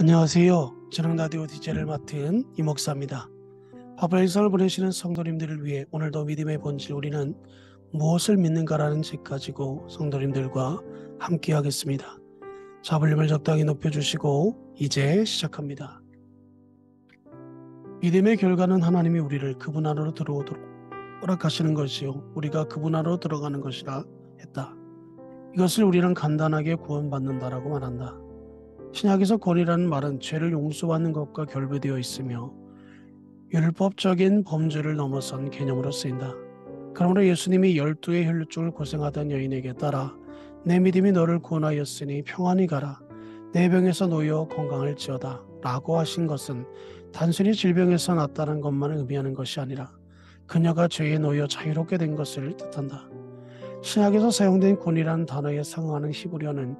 안녕하세요. 저는 라디오 DJ를 맡은 이 목사입니다. 바쁜 일상을 보내시는 성도님들을 위해 오늘도 믿음의 본질 우리는 무엇을 믿는가라는 책 가지고 성도님들과 함께 하겠습니다. 자, 볼륨을 적당히 높여주시고 이제 시작합니다. 믿음의 결과는 하나님이 우리를 그분 안으로 들어오도록 허락하시는 것이요 우리가 그분 안으로 들어가는 것이라 했다. 이것을 우리는 간단하게 구원받는다라고 말한다. 신약에서 구원이라는 말은 죄를 용서받는 것과 결부되어 있으며 율법적인 범죄를 넘어선 개념으로 쓰인다. 그러므로 예수님이 12의 혈루증을 고생하던 여인에게 따라 내 믿음이 너를 구원하였으니 평안히 가라. 내 병에서 놓여 건강할지어다 라고 하신 것은 단순히 질병에서 낫다는 것만을 의미하는 것이 아니라 그녀가 죄에 놓여 자유롭게 된 것을 뜻한다. 신약에서 사용된 구원이라는 단어에 상응하는 히브리어는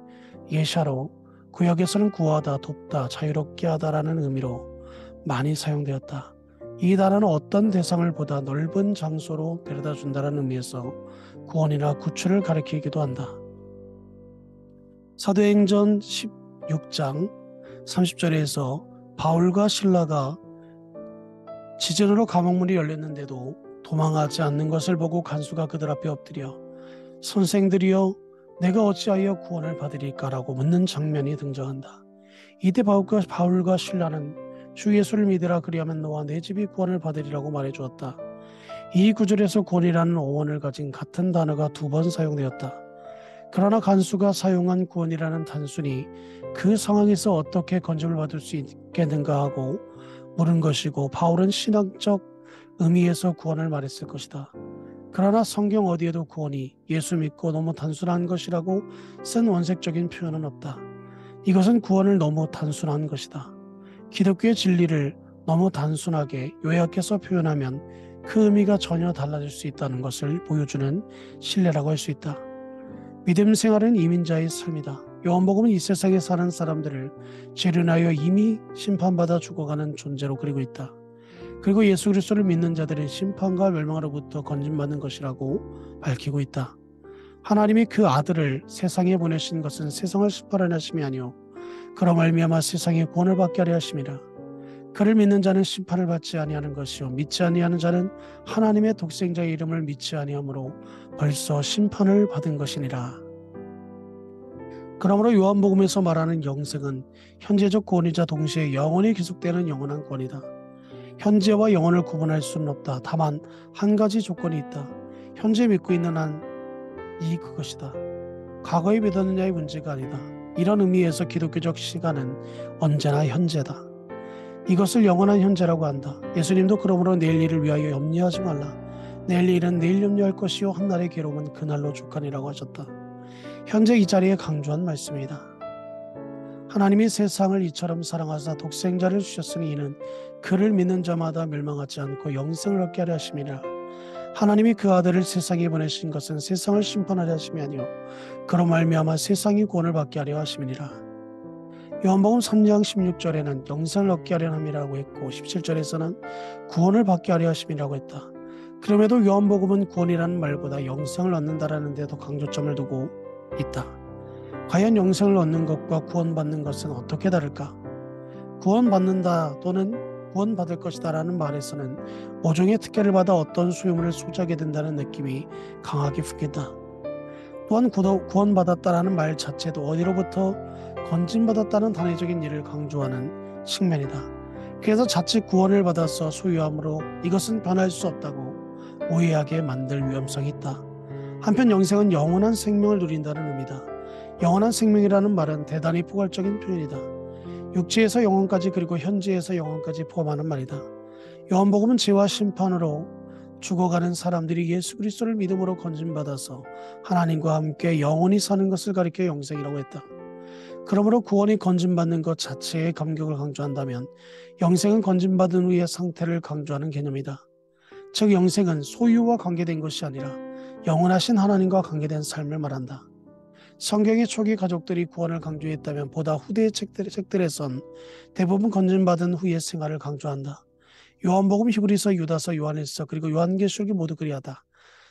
예샤로, 구약에서는 구하다, 돕다, 자유롭게 하다라는 의미로 많이 사용되었다. 이 단어는 어떤 대상을 보다 넓은 장소로 데려다 준다는 의미에서 구원이나 구출을 가리키기도 한다. 사도행전 16장 30절에서 바울과 실라가 지진으로 감옥문이 열렸는데도 도망하지 않는 것을 보고 간수가 그들 앞에 엎드려 선생들이여 내가 어찌하여 구원을 받으리까라고 묻는 장면이 등장한다. 이때 바울과 실라는 주 예수를 믿으라 그리하면 너와 내 집이 구원을 받으리라고 말해주었다. 이 구절에서 구원이라는 어원을 가진 같은 단어가 2번 사용되었다. 그러나 간수가 사용한 구원이라는 단순히 그 상황에서 어떻게 건짐을 받을 수 있겠는가 하고 물은 것이고 바울은 신학적 의미에서 구원을 말했을 것이다. 그러나 성경 어디에도 구원이 예수 믿고 너무 단순한 것이라고 쓴 원색적인 표현은 없다. 이것은 구원을 너무 단순한 것이다. 기독교의 진리를 너무 단순하게 요약해서 표현하면 그 의미가 전혀 달라질 수 있다는 것을 보여주는 신뢰라고 할 수 있다. 믿음 생활은 이민자의 삶이다. 요한복음은 이 세상에 사는 사람들을 죄로 인하여 이미 심판받아 죽어가는 존재로 그리고 있다. 그리고 예수 그리스도를 믿는 자들은 심판과 멸망으로부터 건진받는 것이라고 밝히고 있다. 하나님이 그 아들을 세상에 보내신 것은 세상을 심판하려 하심이 아니요 그로 말미암아 세상에 구원을 받게 하려 하심이라. 그를 믿는 자는 심판을 받지 아니하는 것이요 믿지 아니하는 자는 하나님의 독생자의 이름을 믿지 아니하므로 벌써 심판을 받은 것이니라. 그러므로 요한복음에서 말하는 영생은 현재적 구원이자 동시에 영원히 계속되는 영원한 구원이다. 현재와 영원을 구분할 수는 없다. 다만 한 가지 조건이 있다. 현재 믿고 있는 한이 그것이다. 과거에 믿었느냐의 문제가 아니다. 이런 의미에서 기독교적 시간은 언제나 현재다. 이것을 영원한 현재라고 한다. 예수님도 그러므로 내일 일을 위하여 염려하지 말라. 내일 일은 내일 염려할 것이요 한날의 괴로움은 그날로 족하니라고 하셨다. 현재 이 자리에 강조한 말씀이다. 하나님이 세상을 이처럼 사랑하사 독생자를 주셨으니 이는 그를 믿는 자마다 멸망하지 않고 영생을 얻게 하려 하심이라. 하나님이 그 아들을 세상에 보내신 것은 세상을 심판하려 하심이 아니요 그로 말미암아 세상이 구원을 받게 하려 하심이니라. 요한복음 3장 16절에는 영생을 얻게 하려 함이라고 했고 17절에서는 구원을 받게 하려 하심이라고 했다. 그럼에도 요한복음은 구원이라는 말보다 영생을 얻는다라는 데 더 강조점을 두고 있다. 과연 영생을 얻는 것과 구원받는 것은 어떻게 다를까? 구원받는다 또는 구원받을 것이다 라는 말에서는 모종의 특혜를 받아 어떤 소유물을 소지하게 된다는 느낌이 강하게 풍긴다. 또한 구원받았다라는 말 자체도 어디로부터 건진받았다는 단회적인 일을 강조하는 측면이다. 그래서 자칫 구원을 받아서 소유함으로 이것은 변할 수 없다고 오해하게 만들 위험성이 있다. 한편 영생은 영원한 생명을 누린다는 의미다. 영원한 생명이라는 말은 대단히 포괄적인 표현이다. 육지에서 영원까지 그리고 현재에서 영원까지 포함하는 말이다. 요한복음은 죄와 심판으로 죽어가는 사람들이 예수 그리스도를 믿음으로 건진받아서 하나님과 함께 영원히 사는 것을 가리켜 영생이라고 했다. 그러므로 구원이 건진받는 것 자체의 감격을 강조한다면 영생은 건진받은 후의 상태를 강조하는 개념이다. 즉 영생은 소유와 관계된 것이 아니라 영원하신 하나님과 관계된 삶을 말한다. 성경의 초기 가족들이 구원을 강조했다면 보다 후대의 책들에선 대부분 건진받은 후의 생활을 강조한다. 요한복음, 히브리서, 유다서, 요한일서 그리고 요한계시록이 모두 그리하다.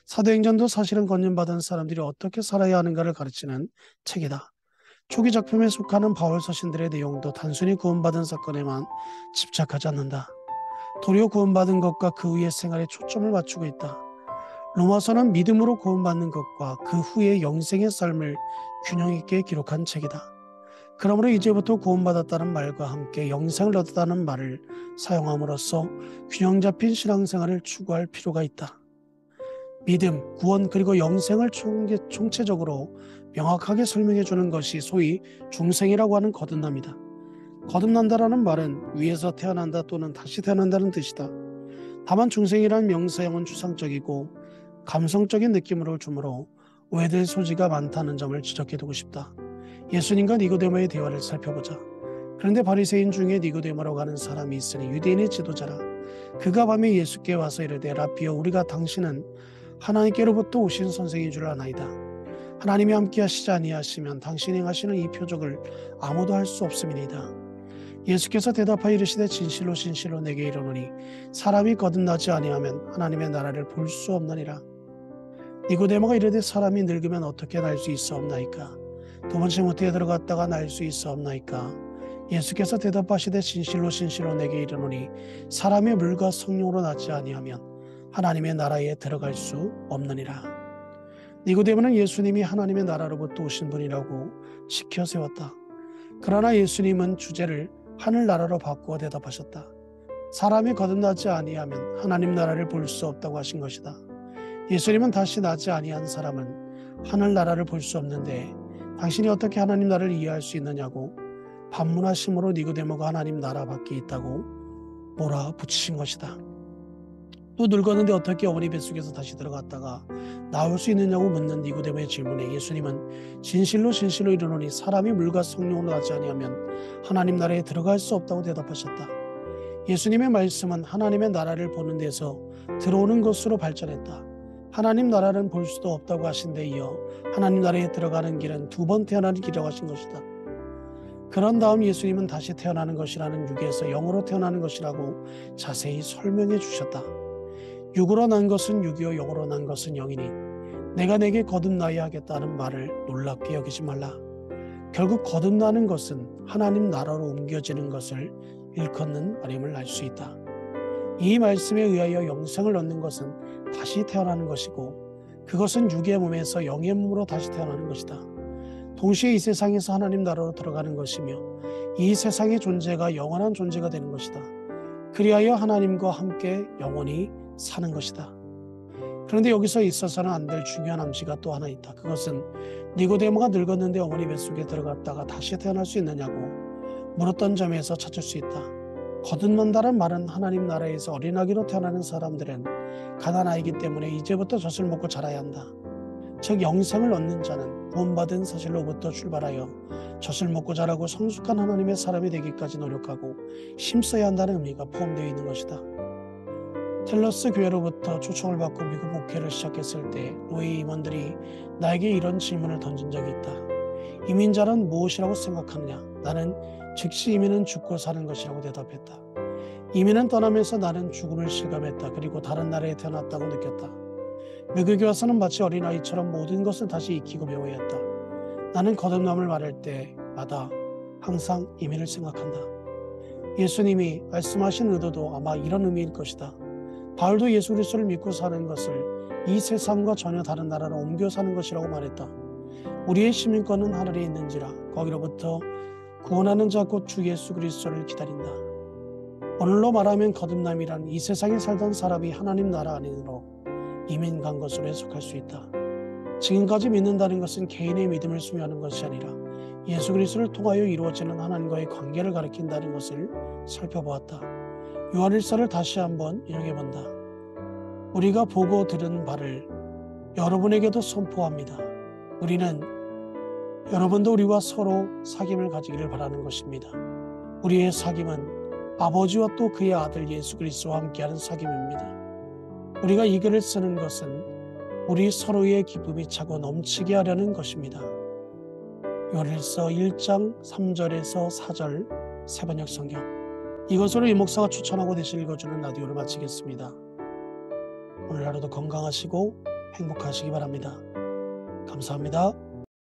사도행전도 사실은 건진받은 사람들이 어떻게 살아야 하는가를 가르치는 책이다. 초기 작품에 속하는 바울 서신들의 내용도 단순히 구원받은 사건에만 집착하지 않는다. 도리어 구원받은 것과 그 후의 생활에 초점을 맞추고 있다. 로마서는 믿음으로 구원받는 것과 그 후의 영생의 삶을 균형 있게 기록한 책이다. 그러므로 이제부터 구원받았다는 말과 함께 영생을 얻었다는 말을 사용함으로써 균형 잡힌 신앙생활을 추구할 필요가 있다. 믿음, 구원 그리고 영생을 총체적으로 명확하게 설명해 주는 것이 소위 중생이라고 하는 거듭남이다. 거듭난다라는 말은 위에서 태어난다 또는 다시 태어난다는 뜻이다. 다만 중생이라는 명사형은 추상적이고 감성적인 느낌을 주므로 오해될 소지가 많다는 점을 지적해두고 싶다. 예수님과 니고데모의 대화를 살펴보자. 그런데 바리새인 중에 니고데모라고 하는 사람이 있으니 유대인의 지도자라. 그가 밤에 예수께 와서 이르되 라비여 우리가 당신은 하나님께로부터 오신 선생인 줄 아나이다. 하나님이 함께 하시지 아니하시면 당신이 행하시는 이 표적을 아무도 할 수 없음이니이다. 예수께서 대답하여 이르시되 진실로 진실로 내게 이르노니 사람이 거듭나지 아니하면 하나님의 나라를 볼 수 없느니라. 니고데모가 이르되 사람이 늙으면 어떻게 날 수 있사옵나이까? 두 번째 모태에 들어갔다가 날 수 있사옵나이까? 예수께서 대답하시되 진실로 진실로 내게 이르노니 사람이 물과 성령으로 나지 아니하면 하나님의 나라에 들어갈 수 없느니라. 니고데모는 예수님이 하나님의 나라로부터 오신 분이라고 지켜 세웠다. 그러나 예수님은 주제를 하늘나라로 바꾸어 대답하셨다. 사람이 거듭나지 아니하면 하나님 나라를 볼 수 없다고 하신 것이다. 예수님은 다시 나지 아니한 사람은 하늘나라를 볼 수 없는데 당신이 어떻게 하나님 나라를 이해할 수 있느냐고 반문하심으로 니고데모가 하나님 나라 밖에 있다고 몰아붙이신 것이다. 또 늙었는데 어떻게 어머니 뱃속에서 다시 들어갔다가 나올 수 있느냐고 묻는 니고데모의 질문에 예수님은 진실로 진실로 이르노니 사람이 물과 성령으로 나지 아니하면 하나님 나라에 들어갈 수 없다고 대답하셨다. 예수님의 말씀은 하나님의 나라를 보는 데서 들어오는 것으로 발전했다. 하나님 나라는 볼 수도 없다고 하신 데 이어 하나님 나라에 들어가는 길은 두 번 태어나는 길이라고 하신 것이다. 그런 다음 예수님은 다시 태어나는 것이라는 육에서 영으로 태어나는 것이라고 자세히 설명해 주셨다. 육으로 난 것은 육이요 영으로 난 것은 영이니 내가 내게 거듭나야 하겠다는 말을 놀랍게 여기지 말라. 결국 거듭나는 것은 하나님 나라로 옮겨지는 것을 일컫는 말임을 알 수 있다. 이 말씀에 의하여 영생을 얻는 것은 다시 태어나는 것이고 그것은 육의 몸에서 영의 몸으로 다시 태어나는 것이다. 동시에 이 세상에서 하나님 나라로 들어가는 것이며 이 세상의 존재가 영원한 존재가 되는 것이다. 그리하여 하나님과 함께 영원히 사는 것이다. 그런데 여기서 있어서는 안 될 중요한 암시가 또 하나 있다. 그것은 니고데모가 늙었는데 어머니 뱃속에 들어갔다가 다시 태어날 수 있느냐고 물었던 점에서 찾을 수 있다. 거듭난다는 말은 하나님 나라에서 어린아기로 태어나는 사람들은 가난아이기 때문에 이제부터 젖을 먹고 자라야 한다. 즉 영생을 얻는 자는 구원받은 사실로부터 출발하여 젖을 먹고 자라고 성숙한 하나님의 사람이 되기까지 노력하고 힘써야 한다는 의미가 포함되어 있는 것이다. 텔러스 교회로부터 초청을 받고 미국 목회를 시작했을 때 노예 임원들이 나에게 이런 질문을 던진 적이 있다. 이민자란 무엇이라고 생각하느냐? 나는 즉시 이민은 죽고 사는 것이라고 대답했다. 이민은 떠나면서 나는 죽음을 실감했다. 그리고 다른 나라에 태어났다고 느꼈다. 미국에 와서는 마치 어린아이처럼 모든 것을 다시 익히고 배워야 했다. 나는 거듭남을 말할 때마다 항상 이민을 생각한다. 예수님이 말씀하신 의도도 아마 이런 의미일 것이다. 바울도 예수 그리스도를 믿고 사는 것을 이 세상과 전혀 다른 나라로 옮겨 사는 것이라고 말했다. 우리의 시민권은 하늘에 있는지라 거기로부터 구원하는 자 곧 주 예수 그리스도를 기다린다. 오늘로 말하면 거듭남이란 이 세상에 살던 사람이 하나님 나라 안으로 이민 간 것으로 해석할 수 있다. 지금까지 믿는다는 것은 개인의 믿음을 수여하는 것이 아니라 예수 그리스도를 통하여 이루어지는 하나님과의 관계를 가리킨다는 것을 살펴보았다. 요한일서를 다시 한번 인용해본다. 우리가 보고 들은 바를 여러분에게도 선포합니다. 우리는 여러분도 우리와 서로 사귐을 가지기를 바라는 것입니다. 우리의 사귐은 아버지와 또 그의 아들 예수 그리스도와 함께하는 사귐입니다. 우리가 이 글을 쓰는 것은 우리 서로의 기쁨이 차고 넘치게 하려는 것입니다. 요한일서 1장 3절에서 4절 세번역 성경. 이것으로 이 목사가 추천하고 대신 읽어주는 라디오를 마치겠습니다. 오늘 하루도 건강하시고 행복하시기 바랍니다. 감사합니다.